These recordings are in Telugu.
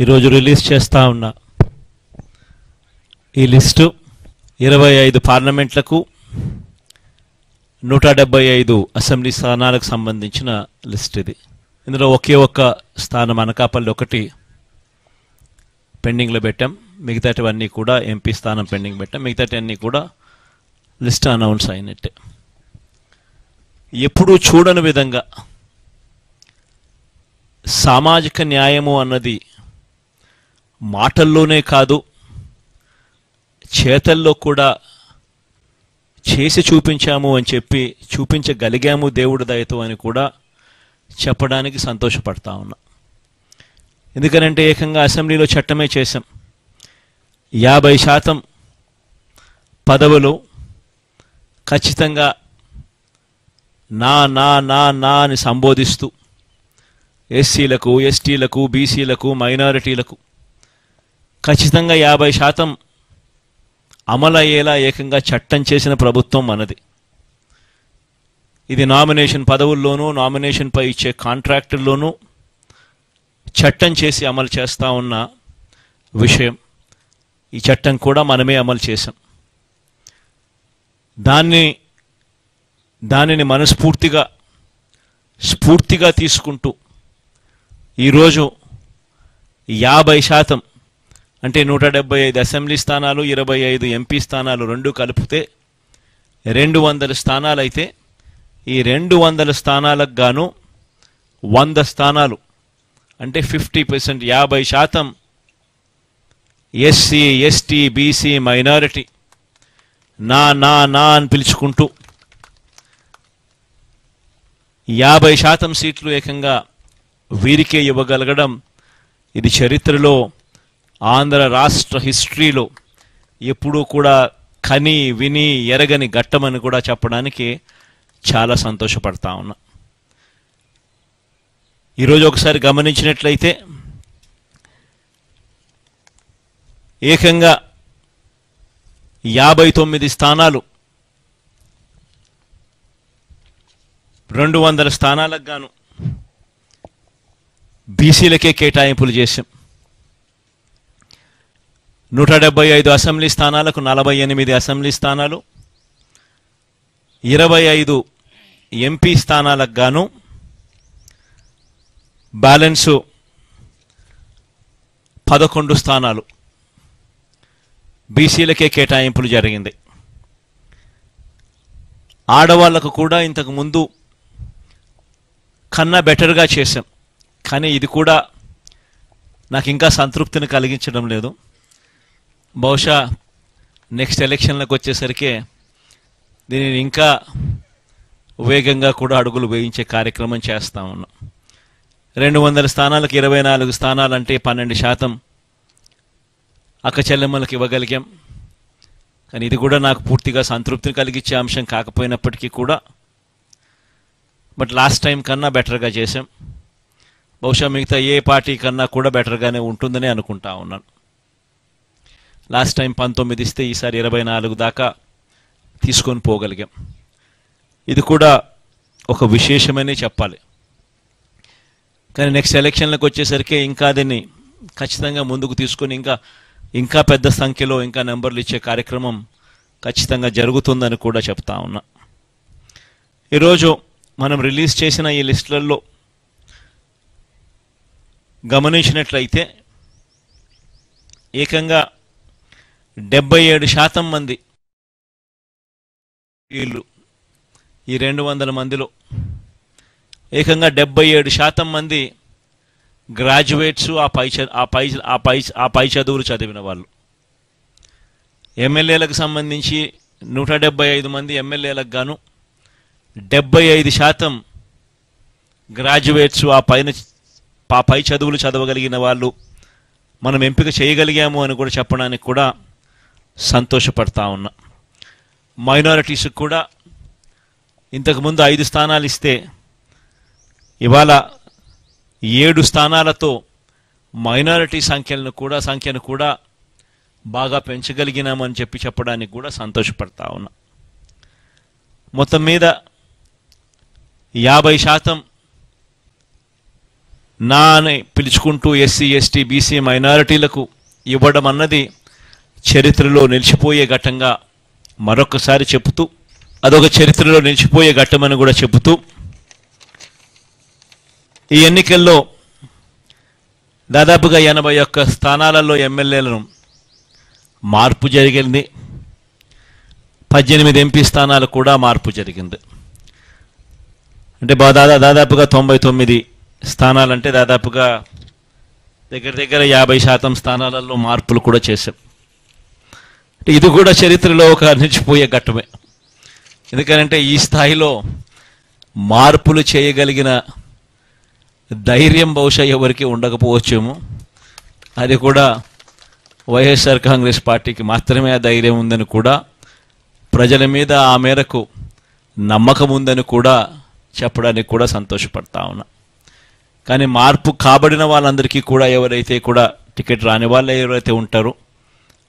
ఈరోజు రిలీజ్ చేస్తూ ఉన్న ఈ లిస్టు 25 పార్లమెంట్లకు 175 అసెంబ్లీ స్థానాలకు సంబంధించిన లిస్ట్ ఇది. ఇందులో ఒకే ఒక్క స్థానం అనకాపల్లి ఒకటి పెండింగ్లో పెట్టాం. మిగతాటివన్నీ కూడా ఎంపీ స్థానం పెండింగ్ పెట్టాం. మిగతాటివన్నీ కూడా లిస్ట్ అనౌన్స్ అయినట్టే. ఎప్పుడూ చూడని విధంగా సామాజిక న్యాయము అన్నది మాటల్లోనే కాదు, చేతల్లో కూడా చేసి చూపించాము అని చెప్పి చూపించగలిగాము దేవుడి దయతో అని కూడా చెప్పడానికి సంతోషపడతా ఉన్నా. ఎందుకనంటే ఏకంగా అసెంబ్లీలో చట్టమే చేశాం. 50% పదవులు ఖచ్చితంగా నా నా నా నా అని సంబోధిస్తూ ఎస్సీలకు, ఎస్టీలకు, బీసీలకు, మైనారిటీలకు ఖచ్చితంగా 50% అమలయ్యేలా ఏకంగా చట్టం చేసిన ప్రభుత్వం మనది. ఇది నామినేషన్ పదవుల్లోనూ, నామినేషన్పై ఇచ్చే కాంట్రాక్టుల్లోనూ చట్టం చేసి అమలు చేస్తూ ఉన్న విషయం. ఈ చట్టం కూడా మనమే అమలు చేశాం. దానిని మనస్ఫూర్తిగా స్ఫూర్తిగా తీసుకుంటూ ఈరోజు 50% అంటే 175 అసెంబ్లీ స్థానాలు, 25 ఎంపీ స్థానాలు రెండు కలిపితే 200 స్థానాలు అయితే ఈ 200 స్థానాలకు గాను 100 స్థానాలు అంటే 50%, 50% ఎస్సీ, ఎస్టీ, బీసీ, మైనారిటీ నా నా నా అని పిలుచుకుంటూ 50% సీట్లు ఏకంగా వీరికే ఇవ్వగలగడం ఇది చరిత్రలో, ఆంధ్ర రాష్ట్ర హిస్టరీలో ఎప్పుడూ కూడా కని విని ఎరగని ఘట్టమని కూడా చెప్పడానికి చాలా సంతోషపడతా ఉన్నా. ఈరోజు ఒకసారి గమనించినట్లయితే ఏకంగా 59 స్థానాలు 200 స్థానాలకు గాను బీసీలకే కేటాయింపులు చేశాం. 175 అసెంబ్లీ స్థానాలకు 48 అసెంబ్లీ స్థానాలు, 25 ఎంపీ స్థానాలకు గాను బ్యాలెన్సు 11 స్థానాలు బీసీలకే కేటాయింపులు జరిగింది. ఆడవాళ్లకు కూడా ఇంతకు ముందు కన్నా బెటర్గా చేశాం. కానీ ఇది కూడా నాకు ఇంకా సంతృప్తిని కలిగించడం లేదు. బహుశా నెక్స్ట్ ఎలక్షన్లకు వచ్చేసరికి దీనిని ఇంకా వేగంగా కూడా అడుగులు వేయించే కార్యక్రమం చేస్తా ఉన్నాం. 200 స్థానాలకు 24 స్థానాలంటే 12% అక్క చెల్లెమ్మలకు ఇవ్వగలిగాం. కానీ ఇది కూడా నాకు పూర్తిగా సంతృప్తిని కలిగించే అంశం కాకపోయినప్పటికీ కూడా బట్ లాస్ట్ టైం కన్నా బెటర్గా చేశాం. బహుశా మిగతా ఏ పార్టీ కన్నా కూడా బెటర్గానే ఉంటుందని అనుకుంటా ఉన్నాను. లాస్ట్ టైం 19 ఇస్తే ఈసారి 24 దాకా తీసుకొని పోగలిగాం. ఇది కూడా ఒక విశేషమనే చెప్పాలి. కానీ నెక్స్ట్ ఎలక్షన్లకు వచ్చేసరికి ఇంకా దీన్ని ఖచ్చితంగా ముందుకు తీసుకొని ఇంకా పెద్ద సంఖ్యలో ఇంకా నెంబర్లు ఇచ్చే కార్యక్రమం ఖచ్చితంగా జరుగుతుందని కూడా చెప్తా ఉన్నా. ఈరోజు మనం రిలీజ్ చేసిన ఈ లిస్టులలో గమనించినట్లయితే ఏకంగా 77% మంది వీళ్ళు ఈ 200 మందిలో ఏకంగా 77% మంది గ్రాడ్యుయేట్స్, ఆ పై చదువులు చదివిన వాళ్ళు. ఎమ్మెల్యేలకు సంబంధించి 175 మంది ఎమ్మెల్యేలకు గాను 75% గ్రాడ్యుయేట్స్, ఆ పై చదువులు చదవగలిగిన వాళ్ళు మనం ఎంపిక చేయగలిగాము అని కూడా చెప్పడానికి కూడా సంతోషపడతా ఉన్నా. మైనారిటీస్కి కూడా ఇంతకుముందు 5 స్థానాలు ఇస్తే ఇవాళ 7 స్థానాలతో మైనారిటీ సంఖ్యను కూడా బాగా పెంచగలిగినామని చెప్పడానికి కూడా సంతోషపడతా ఉన్నా. మొత్తం మీద 50% నా అని పిలుచుకుంటూ ఎస్సీ ఎస్టీ బీసీ మైనారిటీలకు ఇవ్వడం అన్నది చరిత్రలో నిలిచిపోయే ఘట్టంగా మరొకసారి చెబుతూ, అదొక చరిత్రలో నిలిచిపోయే ఘట్టమని కూడా చెబుతూ, ఈ ఎన్నికల్లో దాదాపుగా 81 స్థానాలలో ఎమ్మెల్యేలను మార్పు జరిగింది. 18 ఎంపీ స్థానాలు కూడా మార్పు జరిగింది. అంటే దాదాపుగా 99 స్థానాలంటే దాదాపుగా దగ్గర 50% స్థానాలలో మార్పులు కూడా చేశాం. అంటే ఇది కూడా చరిత్రలో ఒక నిలిచిపోయే ఘట్టమే. ఎందుకంటే ఈ స్థాయిలో మార్పులు చేయగలిగిన ధైర్యం బహుశా ఎవరికి ఉండకపోవచ్చేమో. అది కూడా వైఎస్ఆర్ కాంగ్రెస్ పార్టీకి మాత్రమే ఆ ధైర్యం ఉందని కూడా, ప్రజల మీద ఆ మేరకు నమ్మకం ఉందని కూడా చెప్పడానికి కూడా సంతోషపడతా ఉన్నా. కానీ మార్పు కాబడిన వాళ్ళందరికీ కూడా, ఎవరైతే కూడా టికెట్ రాని వాళ్ళు ఎవరైతే ఉంటారో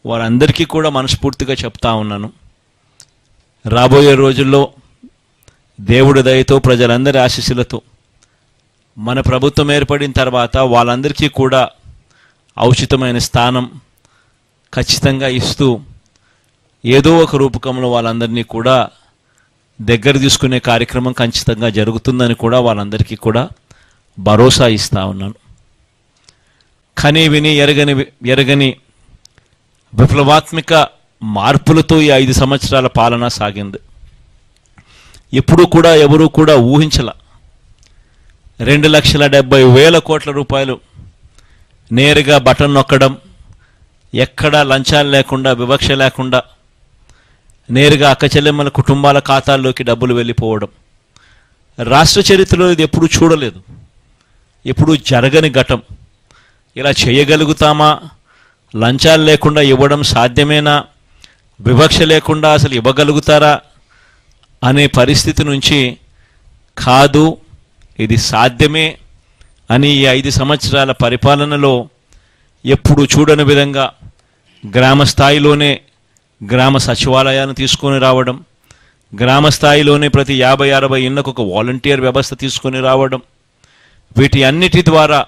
వారందరికీ కూడా మనస్ఫూర్తిగా చెప్తా ఉన్నాను, రాబోయే రోజుల్లో దేవుడి దయతో ప్రజలందరి ఆశీస్సులతో మన ప్రభుత్వం ఏర్పడిన తర్వాత వాళ్ళందరికీ కూడా ఔచితమైన స్థానం ఖచ్చితంగా ఇస్తూ ఏదో ఒక రూపకంలో వాళ్ళందరినీ కూడా దగ్గర తీసుకునే కార్యక్రమం ఖచ్చితంగా జరుగుతుందని కూడా వాళ్ళందరికీ కూడా భరోసా ఇస్తా ఉన్నాను. కని విని ఎరగని విప్లవాత్మక మార్పులతో ఈ 5 సంవత్సరాల పాలన సాగింది. ఎప్పుడూ కూడా ఎవరూ కూడా ఊహించల 2,70,000 కోట్ల రూపాయలు నేరుగా బటన్ నొక్కడం, ఎక్కడా లంచాలు లేకుండా, వివక్ష లేకుండా నేరుగా అక్కచెల్లెమ్మల కుటుంబాల ఖాతాల్లోకి డబ్బులు వెళ్ళిపోవడం రాష్ట్ర చరిత్రలో ఇది ఎప్పుడూ చూడలేదు, ఎప్పుడూ జరగని ఘటం. ఇలా చేయగలుగుతామా? లంచాలు లేకుండా ఇవ్వడం సాధ్యమేనా? వివక్ష లేకుండా అసలు ఇవ్వగలుగుతారా అనే పరిస్థితి నుంచి కాదు, ఇది సాధ్యమే అని ఈ 5 సంవత్సరాల పరిపాలనలో ఎప్పుడు చూడని విధంగా గ్రామ స్థాయిలోనే గ్రామ సచివాలయాన్ని తీసుకొని రావడం, గ్రామ స్థాయిలోనే ప్రతి 50-60 ఇళ్లకు ఒక వాలంటీర్ వ్యవస్థ తీసుకొని రావడం, వీటి అన్నిటి ద్వారా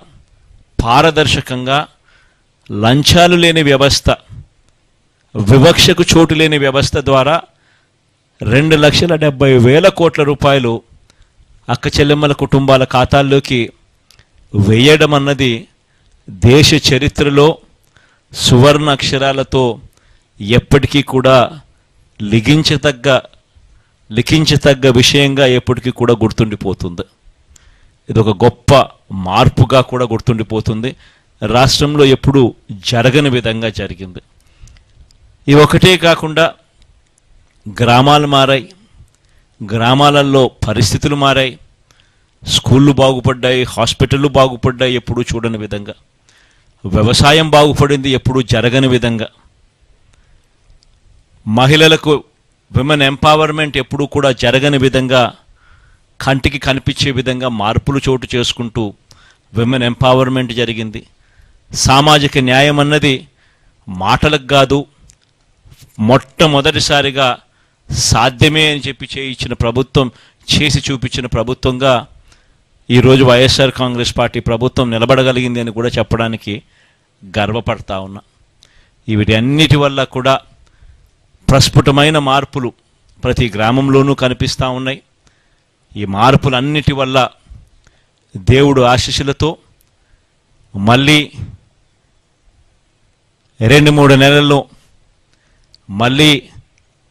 పారదర్శకంగా లంచాలు లేని వ్యవస్థ, వివక్షకు చోటు లేని వ్యవస్థ ద్వారా 2,70,000 కోట్ల రూపాయలు అక్క చెల్లెమ్మల కుటుంబాల ఖాతాల్లోకి వేయడం అన్నది దేశ చరిత్రలో సువర్ణ అక్షరాలతో ఎప్పటికీ కూడా లిఖించతగ్గ విషయంగా ఎప్పటికీ కూడా గుర్తుండిపోతుంది. ఇది ఒక గొప్ప మార్పుగా కూడా గుర్తుండిపోతుంది. రాష్ట్రంలో ఎప్పుడూ జరగని విధంగా జరిగింది. ఇవి ఒకటే కాకుండా గ్రామాలు మారాయి, గ్రామాలలో పరిస్థితులు మారాయి, స్కూళ్ళు బాగుపడ్డాయి, హాస్పిటళ్ళు బాగుపడ్డాయి ఎప్పుడూ చూడని విధంగా, వ్యవసాయం బాగుపడింది ఎప్పుడూ జరగని విధంగా, మహిళలకు విమెన్ ఎంపవర్మెంట్ ఎప్పుడూ కూడా జరగని విధంగా, కంటికి కనిపించే విధంగా మార్పులు చోటు చేసుకుంటూ విమెన్ ఎంపవర్మెంట్ జరిగింది. సామాజిక న్యాయం అన్నది మాటలకు కాదు, మొట్టమొదటిసారిగా సాధ్యమే అని చెప్పి చేయించిన ప్రభుత్వం, చేసి చూపించిన ప్రభుత్వంగా ఈరోజు వైఎస్ఆర్ కాంగ్రెస్ పార్టీ ప్రభుత్వం నిలబడగలిగింది అని కూడా చెప్పడానికి గర్వపడతా ఉన్నా. వీటి అన్నిటి వల్ల కూడా ప్రస్ఫుటమైన మార్పులు ప్రతి గ్రామంలోనూ కనిపిస్తూ ఉన్నాయి. ఈ మార్పులన్నిటి వల్ల దేవుడు ఆశీస్సులతో మళ్ళీ 2-3 నెలల్లో మళ్ళీ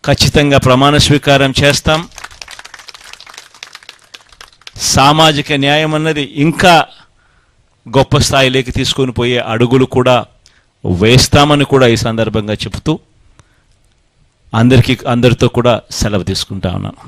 ఖచ్చితంగా ప్రమాణ స్వీకారం చేస్తాం. సామాజిక న్యాయం అన్నది ఇంకా గొప్ప స్థాయిలోకి తీసుకొని పోయే అడుగులు కూడా వేస్తామని కూడా ఈ సందర్భంగా చెబుతూ అందరితో కూడా సెలవు తీసుకుంటా ఉన్నాను.